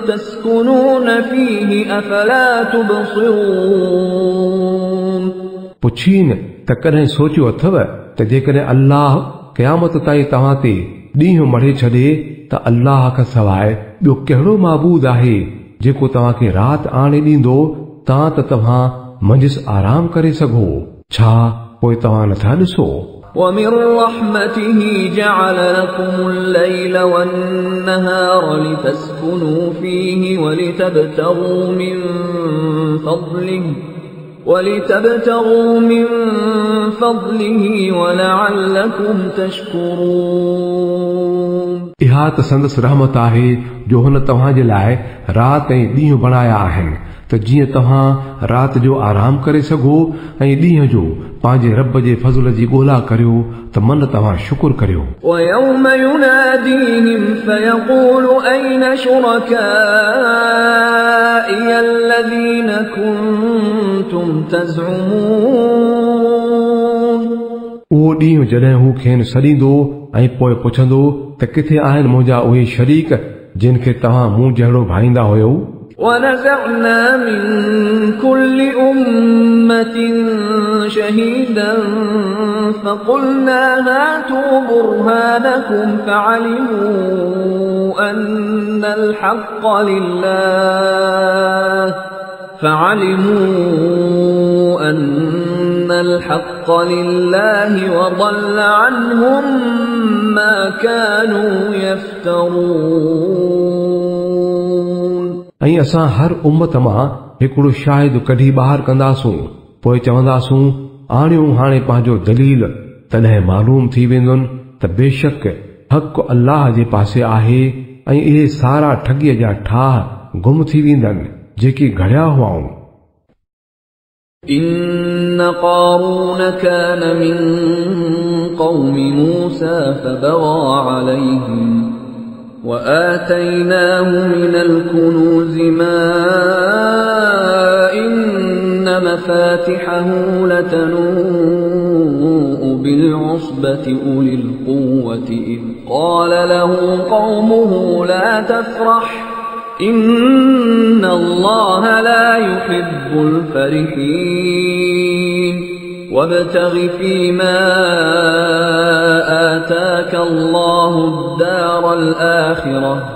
تسكنون فيه أفلا تبصرون पुछीन त कॾहिं सोचियो अथव त जेकॾहिं अल्लाह क़यामत ताईं तव्हां ते ॾींहुं मढ़े छॾे त अल्लाह खां सवाइ ॿियो कहिड़ो माबूद आहे जेको तव्हां खे राति आणे ॾींदो तां त तव्हां मंझिसि आराम करे सघो छा पोइ तव्हां नथा ॾिसो ومن رحمته جعل لكم الليل والنهار لتسكنوا فيه ولتبتغوا من فضله ولعلكم تشكرون इहा त संदसि रहमत आहे जो हुन तव्हां जे लाइ राति ऐं ॾींहुं बणाया आहिनि त जीअं तव्हां राति जो आराम करे सघो ऐं ॾींहं जो पंहिंजे रब जे फज़ल जी ॻोल्हा करियो त मन तव्हां शुक्र करियो ويوم يناديهم فيقول أين شركائي الذين كنتم تزعمون उहो ॾींहुं जॾहिं हू खेनि सॾींदो ऐं पोइ पुछंदो त किथे आहिनि मुंहिंजा उहे शरीक जिन खे तव्हां मूं जहिड़ो भाईंदा हुयो ونزعنا من كل أمة شهيدا فقلنا هاتوا برهانكم فعلموا أن الحق لله وضل عنهم ما كانوا يفترون ऐं असां हर उम्मत मां हिकिड़ो शाहिद कढी ॿाहिरि कंदासूं पोइ चवंदासूं आणियो हाणे पंहिंजो दलील तॾहिं मालूम थी वेंदुनि त बेशक हक़ अल्लाह जे पासे आहे ऐं इहे सारा ठगीअ जा ठाह गुम थी वेंदनि जेकी घड़िया हुआऊं إن قارون كان من قوم موسى فبغى عليهم وآتيناه من الكنوز ما إن مفاتحه لتنوء بالعصبة أولي القوة إذ قال له قومه لا تفرح إن الله لا يحب الفرحين وابتغ فيما آتاك الله الدار الآخرة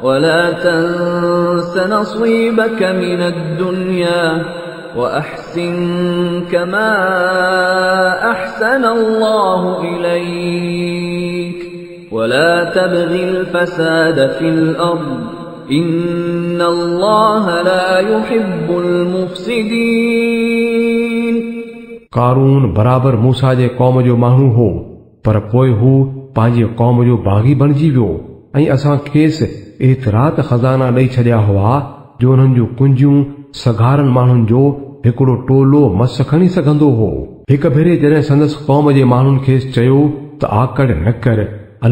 ولا تنس نصيبك من الدنيا وأحسن كما أحسن الله إليك ولا تبغ الفساد في الأرض إن الله لا يحب المفسدين कारून बराबर मूसा जे क़ौम जो माण्हू हो पर पोइ हू पंहिंजे क़ौम जो बाग़ी बणिजी वियो ऐं असां खेसि एतिरा त खज़ाना ॾेई छॾिया हुआ जो उन्हनि जूं कुंजियूं सघारनि माण्हुनि जो हिकिड़ो टोलो मस खणी सघंदो हो हिक भेरे जॾहिं संदसि क़ौम जे माण्हुनि खेसि चयो त आकड़ न कर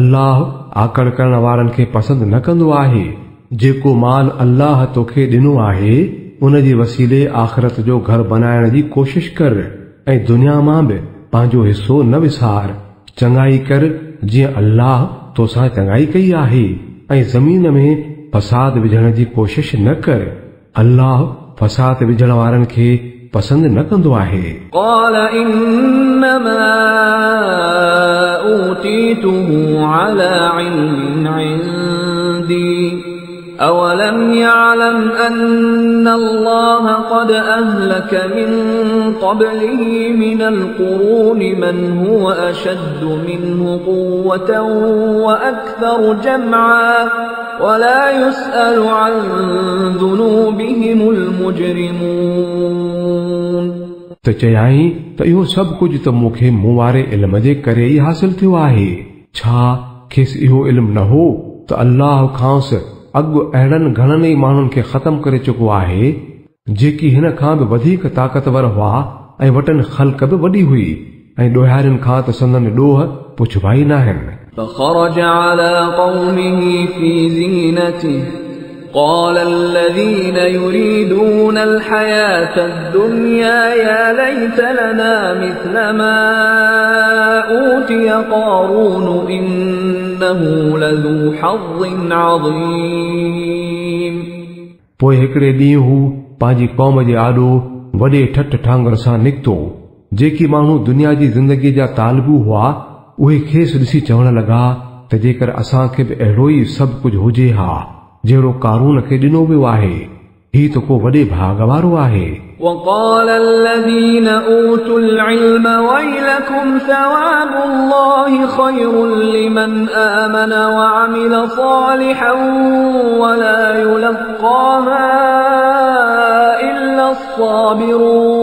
अल्लाह आकड़ करण वारनि खे पसंदि न कंदो आहे जेको माल अल्लाह तोखे ॾिनो आहे उन जे वसीले आख़िरत जो घर बनाइण जी कोशिश कर ऐं दुनिया मां बि पंहिंजो हिस्सो न विसार चङाई कर जीअं अल्लाह तोसां चङाई कई आहे ऐं ज़मीन में फसाद विझण जी कोशिश न कर अल्लाह फसाद विझण वारनि खे पसंदि न कंदो आहे قال إنما أوتيته على علم عندي أولم يعلم أن الله قد أهلك من قبله من القرون من هو أشد منه قوة وأكثر جمعا ولا يسأل عن ذنوبهم المجرمون त चयाई त इहो सभु कुझु त मूंखे मूं वारे इल्म जे करे ई हासिल थियो आहे छा खेसि इहो इल्म न हो त अल्लाह खांसि अॻु अहिड़नि घणनि ई माण्हुनि खे ख़तम करे चुको आहे जेकी हिन खां बि वधीक ताक़तवर हुआ ऐं वटनि ख़ल्क़ बि वॾी हुई ऐं ॾोहारियुनि खां त संदनि ॾोह पुछबा ई न आहिनि فخرج على قومه في زينته قال الذين يريدون الحياة الدنيا يا ليت لنا مثل ما أوتي قارون إنه لذو حظ عظيم पोइ हिकिड़े ॾींहुं हू पंहिंजी क़ौम जे आॾो वॾे ठठ ठांगर सां निकितो जेकी माण्हू दुनिया जी ज़िंदगीअ जा तालिबू हुआ उहे खेसि ॾिसी चवण लॻा त जेकर असांखे बि अहिड़ो ई सभु कुझु हुजे हा जहिड़ो कारून खे ॾिनो वियो आहे ही त को वॾे भाग वारो आहे وقال الذين أوتوا العلم ويلكم ثواب الله خير لمن آمن وعمل صالحا ولا يلقاها إلا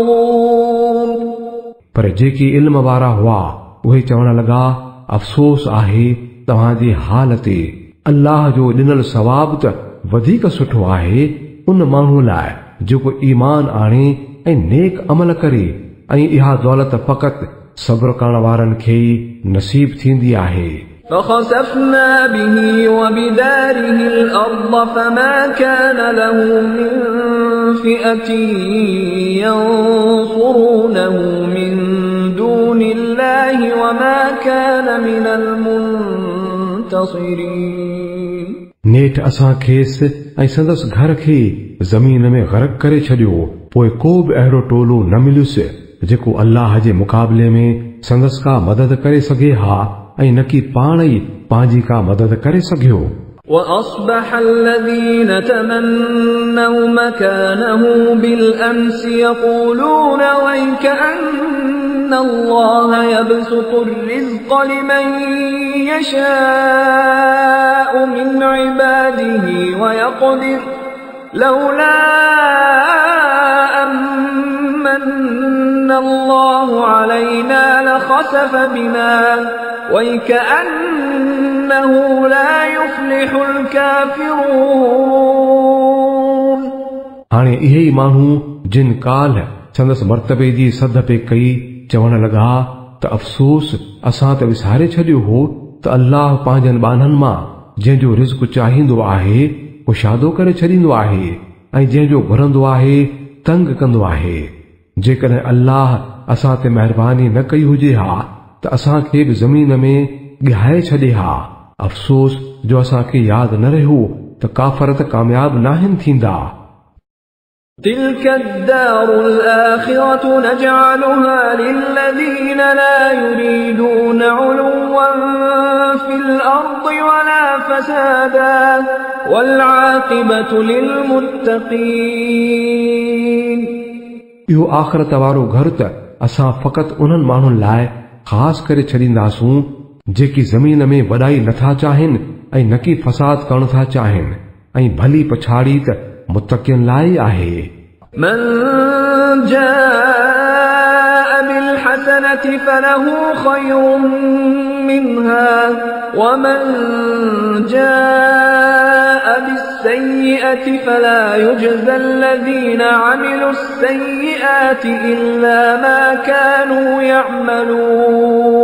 الصابرون पर जेकी इल्म वारा हुआ उहे चवण लॻा अफ़सोस आहे तव्हांजे हाल ते अल्लाह जो ॾिनल सवाब त वधीक सुठो आहे उन माण्हू लाइ जेको ईमान आणे ऐं नेक अमल करे ऐं इहा दौलत फ़क़ति सब्र करण वारनि खे ई नसीब थींदी आहे فخسفنا به وبداره الأرض فما كان له من فئة ينصرونه من دون الله وما كان من المنتصرين नेठ असां खेसि ऐं संदसि घर खे ज़मीन में ग़रक़ करे छॾियो पोइ को बि अहिड़ो टोलो न मिलियुसि जेको अल्लाह जे मुक़ाबले में संदसि का मदद करे सघे हा ऐं न कि पाण ई पंहिंजी का मदद करे सघियो। وأصبح الذين تمنوا مكانه بالأمس يقولون ويكأن الله يبسط الرزق لمن يشاء من عباده ويقدر لولا أمن الله علينا لخسف بنا ويكأنه لا يفلح الكافرون। हाणे इहे ई माण्हू जिन काल संदसि मर्तबे जी सद पे कई चवण लॻा त अफ़सोस असां त विसारे छॾियो हो त अल्लाह पंहिंजनि ॿाननि मां जंहिंजो रिज़्क़ चाहींदो आहे कुशादो करे छॾींदो आहे ऐं जंहिंजो घुरंदो आहे तंग कंदो आहे। जेकॾहिं अल्लाह असां ते महिरबानी न कई हुजे हा त असां खे बि ज़मीन में ॻहाए छॾे हा। अफ़सोस जो असां खे यादि न रहियो त काफ़र त कामयाब नाहिनि थींदा। تلك الدار الآخرة نجعلها للذين لا يريدون علوا في الأرض ولا فسادا والعاقبة للمتقين। इहो आख़िरत वारो घर त असां फ़क़ति उन्हनि माण्हुनि लाइ ख़ासि करे छॾींदासूं जेकी ज़मीन में वॾाई नथा चाहिनि ऐं न कि फ़साद करण था चाहिनि ऐं भली पछाड़ी त मुत्तक़ियुनि लाइ आहे। من جاء بالحسنة فله خير منها ومن جاء بالسيئة فلا يجزى الذين عملوا السيئات إلا ما كانوا يعملون।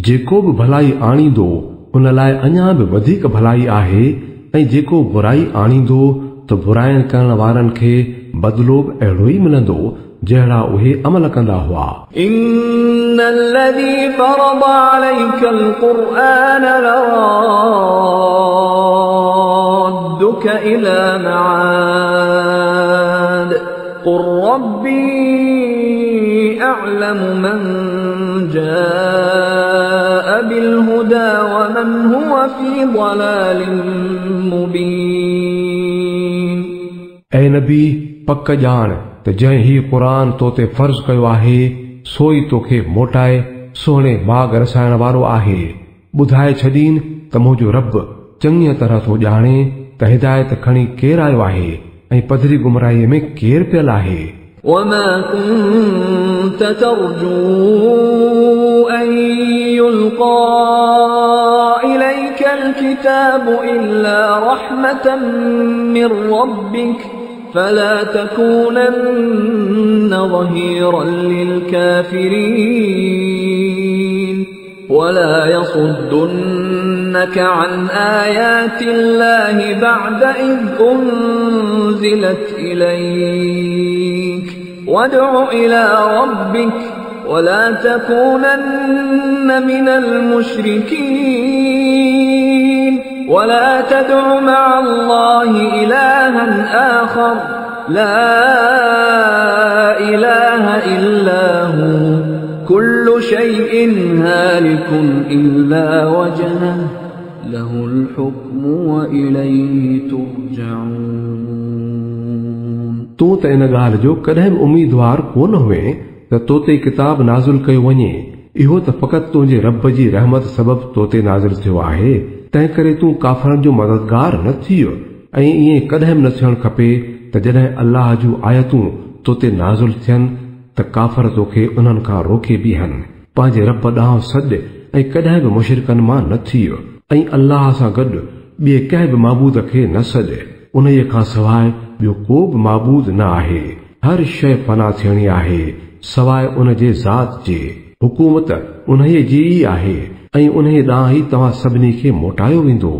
जेको बि भलाई आणींदो उन लाइ अञा बि वधीक भलाई आहे ऐं जेको बुराई आणींदो त बुराइण करण वारनि खे बदिलो बि अहिड़ो ई मिलंदो जहिड़ा उहे अमल कंदा हुआ। إن الذي فرض عليك القرآن لرادك إلى معاد قل ربي أعلم من جاء بالهدى ومن هو في ضلال مبين। ऐं नबी पक ॼाण त जंहिं ही क़ुरान तो ते फर्ज़ कयो आहे सोई तोखे मोटाए सोहणे बाग रसाइण वारो आहे। ॿुधाए छॾीन त मुंहिंजो रब चङीअ तरह थो ॼाणे त हिदायत खणी केरु आयो आहे ऐं पधरी गुमराहीअ में केरु पियल आहे। وما كنت ترجو أن يلقى إليك الكتاب إلا رحمة من ربك فلا تكونن ظهيرا للكافرين ولا يصدنك عن آيات الله بعد إذ أنزلت إليك وادع إلى ربك ولا تكونن من المشركين ولا تدع مع الله إلها آخر لا إله إلا هو كل شيء هالك إلا وجهه له الحكم وإليه ترجعون। तूं त इन ॻाल्हि जो कॾहिं बि उम्मीदवार कोन हुए त तो ते किताब नाज़िल कयो वञे। इहो त फ़क़ति तुंहिंजे रब जी रहमत सबबु तो ते नाज़िल थियो आहे। तंहिं करे तूं काफ़रनि जो मददगार न थियो ऐं ईअं कॾहिं बि न थियणु खपे त जॾहिं अल्लाह जूं आयतूं तो ते नाज़िल थियनि त काफ़र तोखे उन्हनि खां रोके बीहनि। पंहिंजे रब ॾांहुं सॾ ऐं कॾहिं बि मुशरिकनि मां न थियो ऐं अल्लाह सां गॾु ॿिए कंहिं बि माबूद खे न सॾ। उन्हीअ खां सवाइ ॿियो को बि माबूद न आहे। हर शइ फना थियणी आहे सवाइ उन जे ज़ात जे। हुकूमत उन्हीअ जी ई आहे ऐं उन्हीअ ॾांहुं ई तव्हां सभिनी खे मोटायो वेंदो।